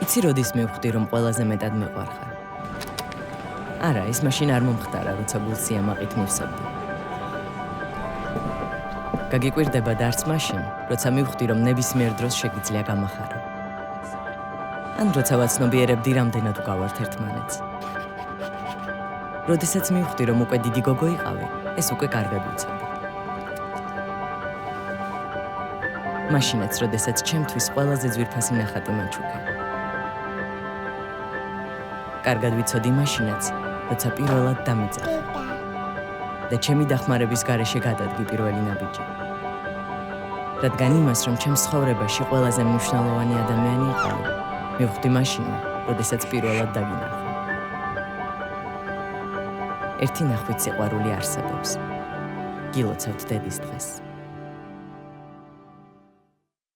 იცი როდის მივხვდი რომ ყველაზე მეტად მიყვარხარ? არა, ის მაშინ არ მომხდარა, როცა გულს სიამაყით მივსებდი. გაგიკვირდება და არც მაშინ, როცა მივხვდი რომ ნებისმიერ დროს შეგიძლია გამახარო. ან როცა ვაცნობიერებდი რამდენად ვგავართ ერთმანეთს. როდესაც მივხვდი რომ უკვე დიდი გოგო იყავი, ეს უკვე კარგად ვიცოდი. მაშინაც, როდესაც ჩემთვის ყველაზე ძვირფასი ნახატი მაჩუქა. კარგად ვიცოდი მაშინაც, როცა პირველად დამიძახე. და ჩემი დახმარების გარეშე გადადგი პირველი ნაბიჯი. რადგან იმას, რომ ჩემს ცხოვრებაში ყველაზე მნიშვნელოვანი ადამიანი იყავი, მივხვდი მაშინვე, როდესაც პირველად დაგინახე. ერთი ნახვით სიყვარული არსებობს. გილოცავთ დედის დღეს.